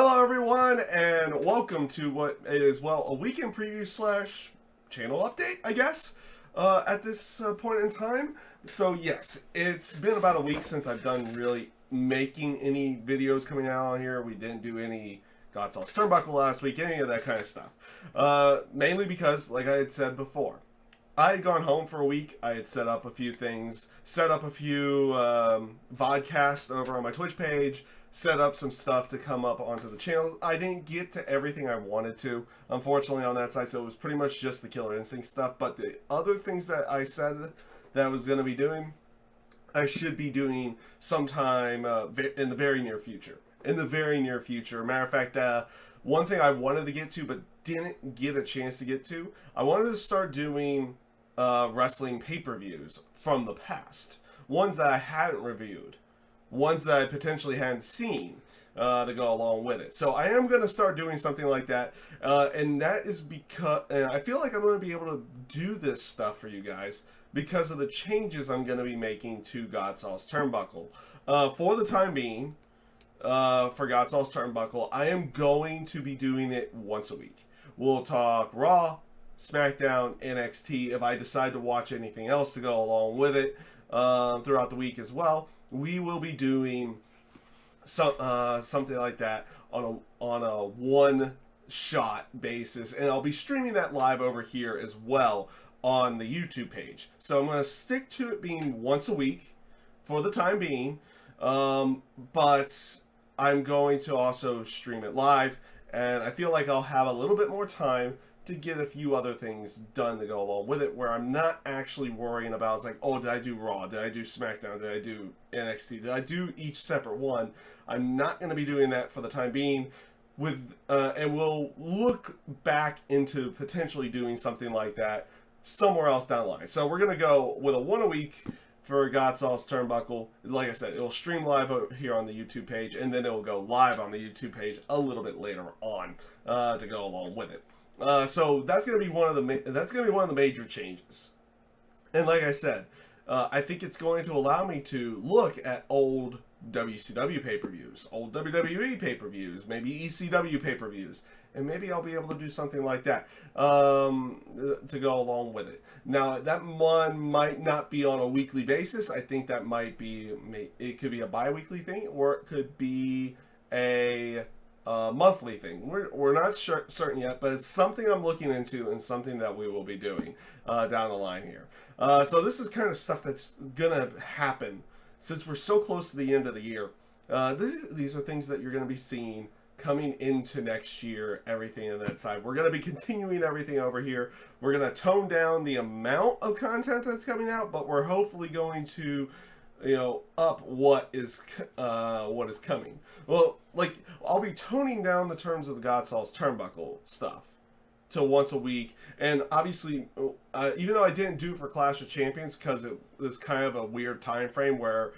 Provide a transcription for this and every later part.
Hello, everyone, and welcome to what is, well, a weekend preview slash channel update, I guess, at this point in time. So, yes, it's been about a week since I've done really making any videos coming out on here. We didn't do any God Sauce Turnbuckle last week, any of that kind of stuff. Mainly because, like I had said before, I had gone home for a week. I had set up a few things, set up a few vodcasts over on my Twitch page, set up some stuff to come up onto the channel. I didn't get to everything I wanted to, unfortunately, on that side, so it was pretty much just the Killer Instinct stuff. But the other things that I said that I was going to be doing, I should be doing sometime in the very near future. In the very near future. Matter of fact, one thing I wanted to get to but didn't get a chance to get to, I wanted to start doing wrestling pay-per-views from the past. Ones that I hadn't reviewed. Ones that I potentially hadn't seen to go along with it. So I am going to start doing something like that. And that is because I feel like I'm going to be able to do this stuff for you guys because of the changes I'm going to be making to God Sauce Turnbuckle. For the time being, for God Sauce Turnbuckle, I am going to be doing it once a week. We'll talk Raw, SmackDown, NXT. If I decide to watch anything else to go along with it throughout the week as well, we will be doing something like that on a one-shot basis, and I'll be streaming that live over here as well on the YouTube page. So I'm going to stick to it being once a week for the time being, but I'm going to also stream it live, and I feel like I'll have a little bit more time to get a few other things done to go along with it, where I'm not actually worrying about, it's like, oh, did I do Raw? Did I do SmackDown? Did I do NXT? Did I do each separate one? I'm not going to be doing that for the time being, and we'll look back into potentially doing something like that somewhere else down the line. So we're going to go with a one a week for God Sauce Turnbuckle. Like I said, it'll stream live over here on the YouTube page, and then it will go live on the YouTube page a little bit later on to go along with it. So that's gonna be one of the major changes. And like I said, I think it's going to allow me to look at old WCW pay-per-views, old WWE pay-per-views, maybe ECW pay-per-views, and maybe I'll be able to do something like that to go along with it. Now, that one might not be on a weekly basis. I think that it could be a bi-weekly thing, or it could be a monthly thing. We're not certain yet, but it's something I'm looking into and something that we will be doing down the line here. So this is kind of stuff that's gonna happen since we're so close to the end of the year. These are things that you're gonna be seeing coming into next year, everything on that side. We're gonna be continuing everything over here. We're gonna tone down the amount of content that's coming out, but we're hopefully going to up what is coming. Well, like, I'll be toning down the terms of the God Sauce Turnbuckle stuff to once a week, and obviously, even though I didn't do it for Clash of Champions because it was kind of a weird time frame where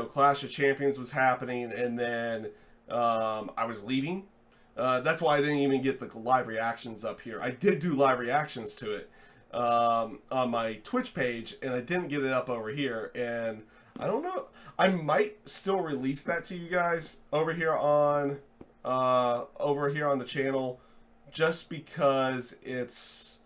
Clash of Champions was happening, and then I was leaving. That's why I didn't even get the live reactions up here. I did do live reactions to it on my Twitch page, and I didn't get it up over here, and I don't know. I might still release that to you guys over here on the channel, just because it's.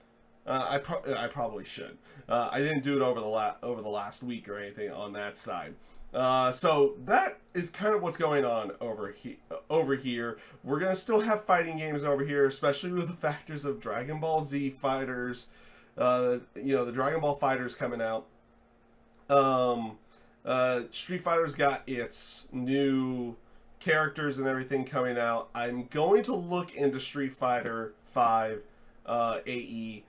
I probably should. I didn't do it over the last week or anything on that side. So that is kind of what's going on over here. We're gonna still have fighting games over here, especially with the factors of Dragon Ball Z Fighters. The Dragon Ball Fighters coming out. Street Fighter's got its new characters and everything coming out. I'm going to look into Street Fighter 5 AE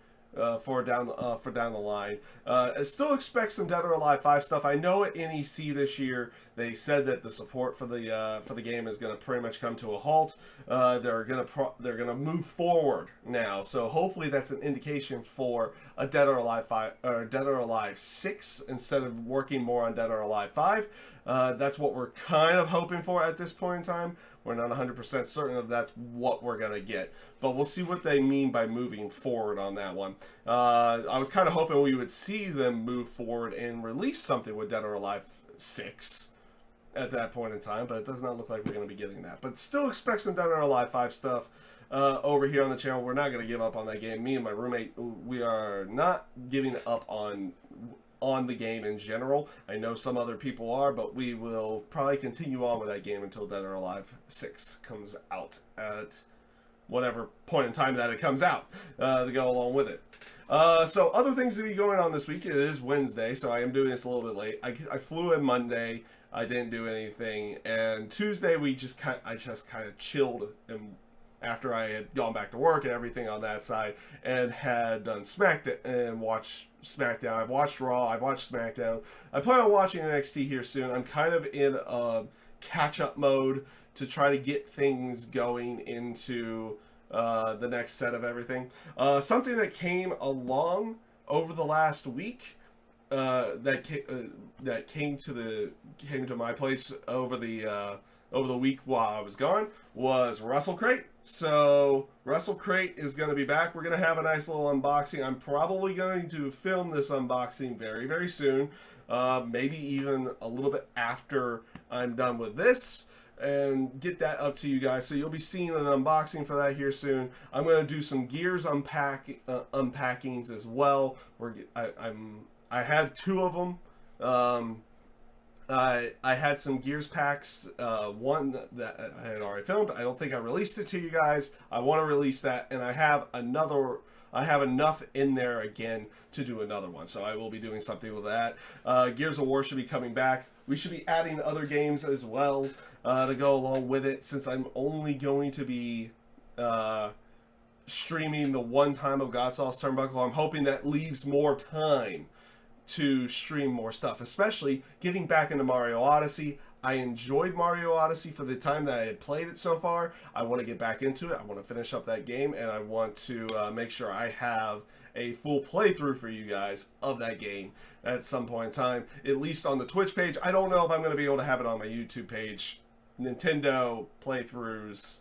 for down the line. I still expect some Dead or Alive 5 stuff. I know at NEC this year they said that the support for the game is going to pretty much come to a halt. They're gonna move forward now, so hopefully that's an indication for a Dead or Alive 5 or Dead or Alive 6 instead of working more on Dead or Alive 5. That's what we're kind of hoping for at this point in time. We're not 100% certain if that's what we're going to get, but we'll see what they mean by moving forward on that one. I was kind of hoping we would see them move forward and release something with Dead or Alive 6 at that point in time, but it does not look like we're going to be getting that. But still expect some Dead or Alive 5 stuff over here on the channel. We're not going to give up on that game. Me and my roommate, we are not giving up on the game in general. I know some other people are, but we will probably continue on with that game until Dead or Alive 6 comes out at whatever point in time that it comes out to go along with it. So other things to be going on this week. It is Wednesday, so I am doing this a little bit late. I flew in Monday. I didn't do anything, and Tuesday I just kind of chilled and after I had gone back to work and everything on that side, and had done SmackDown and watched SmackDown. I've watched Raw. I've watched SmackDown. I plan on watching NXT here soon. I'm kind of in a catch-up mode to try to get things going into the next set of everything. Something that came along over the last week that came to my place over the week while I was gone was WrestleCrate. So WrestleCrate is going to be back. We're going to have a nice little unboxing. I'm probably going to film this unboxing very, very soon. Maybe even a little bit after I'm done with this, and get that up to you guys. So you'll be seeing an unboxing for that here soon. I'm going to do some Gears unpackings as well. I had 2 of them. I had some Gears packs, one that I had already filmed. I don't think I released it to you guys. I want to release that, and I have enough in there again to do another one. So I will be doing something with that. Gears of War should be coming back. We should be adding other games as well to go along with it, since I'm only going to be streaming the one time of Godsoul's Turnbuckle. I'm hoping that leaves more time to stream more stuff, especially getting back into Mario Odyssey. I enjoyed Mario Odyssey for the time that I had played it so far. I want to get back into it. I want to finish up that game, and I want to make sure I have a full playthrough for you guys of that game at some point in time, at least on the Twitch page. I don't know if I'm going to be able to have it on my YouTube page. Nintendo playthroughs,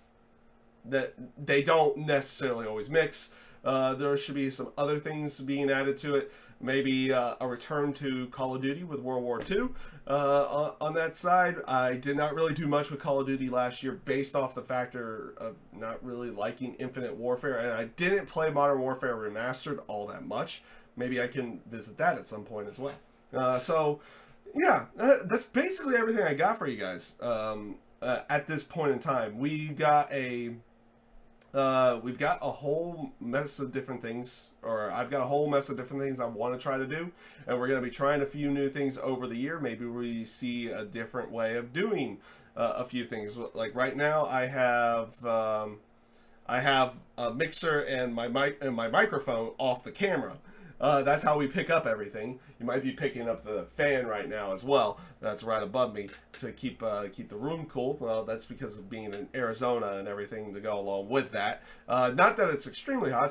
that they don't necessarily always mix. There should be some other things being added to it. Maybe a return to Call of Duty with World War II on that side. I did not really do much with Call of Duty last year based off the factor of not really liking Infinite Warfare, and I didn't play Modern Warfare Remastered all that much. Maybe I can visit that at some point as well. So, yeah, that's basically everything I got for you guys at this point in time. We've got a whole mess of different things, or I've got a whole mess of different things I want to try to do, and we're going to be trying a few new things over the year. Maybe we see a different way of doing a few things. Like right now, I have a mixer and my microphone off the camera. That's how we pick up everything. You might be picking up the fan right now as well. That's right above me to keep the room cool. Well, that's because of being in Arizona and everything to go along with that. Not that it's extremely hot.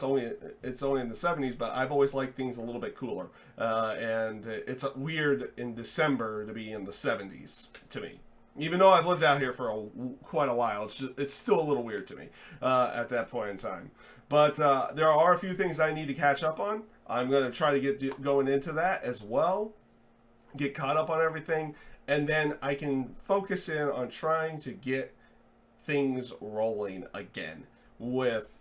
It's only in the 70s, but I've always liked things a little bit cooler. And it's weird in December to be in the 70s to me. Even though I've lived out here for quite a while, it's still a little weird to me at that point in time. But there are a few things I need to catch up on. I'm going to try to get going into that as well, get caught up on everything, and then I can focus in on trying to get things rolling again with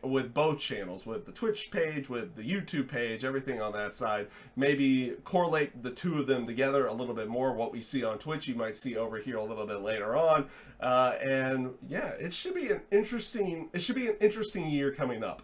with both channels, with the Twitch page, with the YouTube page, everything on that side. Maybe correlate the two of them together a little bit more. What we see on Twitch, you might see over here a little bit later on. And yeah, it should be an interesting year coming up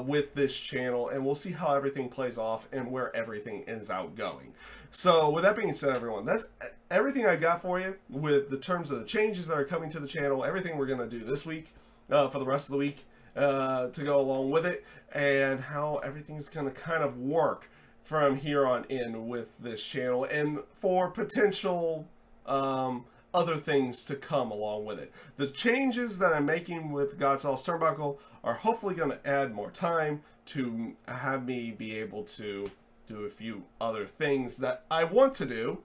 with this channel, and we'll see how everything plays off and where everything ends out going. So with that being said, everyone, that's everything I got for you with the terms of the changes that are coming to the channel, everything we're going to do this week for the rest of the week to go along with it, and how everything's going to kind of work from here on in with this channel, and for potential other things to come along with it. The changes that I'm making with Godsoul's Turnbuckle are hopefully going to add more time to have me be able to do a few other things that I want to do,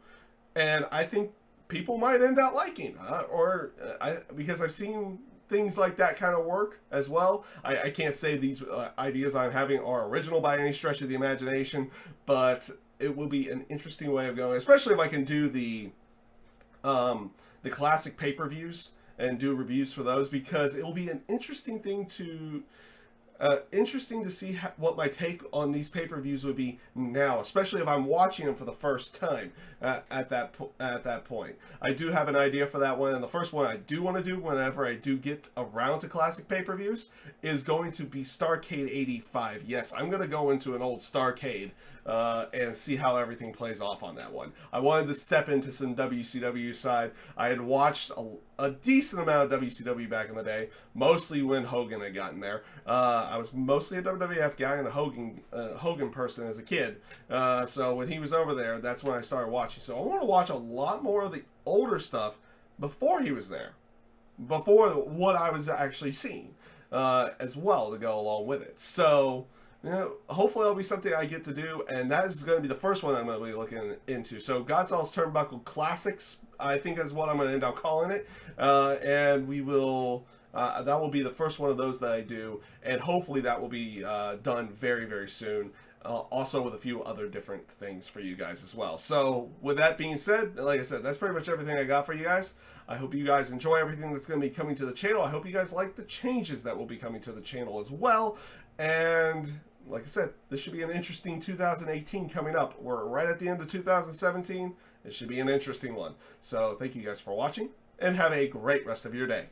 and I think people might end up liking, because I've seen things like that kind of work as well. I can't say these ideas I'm having are original by any stretch of the imagination, but it will be an interesting way of going, especially if I can do the the classic pay-per-views and do reviews for those, because it will be an interesting thing to interesting to see what my take on these pay-per-views would be now, especially if I'm watching them for the first time at that point. I do have an idea for that one, and the first one I do want to do whenever I do get around to classic pay-per-views is going to be Starrcade 85. Yes, I'm going to go into an old Starrcade and see how everything plays off on that one. I wanted to step into some WCW side. I had watched a decent amount of WCW back in the day, mostly when Hogan had gotten there. I was mostly a WWF guy and a Hogan person as a kid. So when he was over there, that's when I started watching. So I want to watch a lot more of the older stuff before he was there, before what I was actually seeing as well to go along with it. So, you know, hopefully that'll be something I get to do, and that is going to be the first one I'm going to be looking into. So Godzall's Turnbuckle Classics, I think, is what I'm going to end up calling it, and we will. That will be the first one of those that I do, and hopefully that will be done very, very soon. Also with a few other different things for you guys as well. So with that being said, like I said, that's pretty much everything I got for you guys. I hope you guys enjoy everything that's going to be coming to the channel. I hope you guys like the changes that will be coming to the channel as well. And like I said, this should be an interesting 2018 coming up. We're right at the end of 2017. It should be an interesting one. So thank you guys for watching, and have a great rest of your day.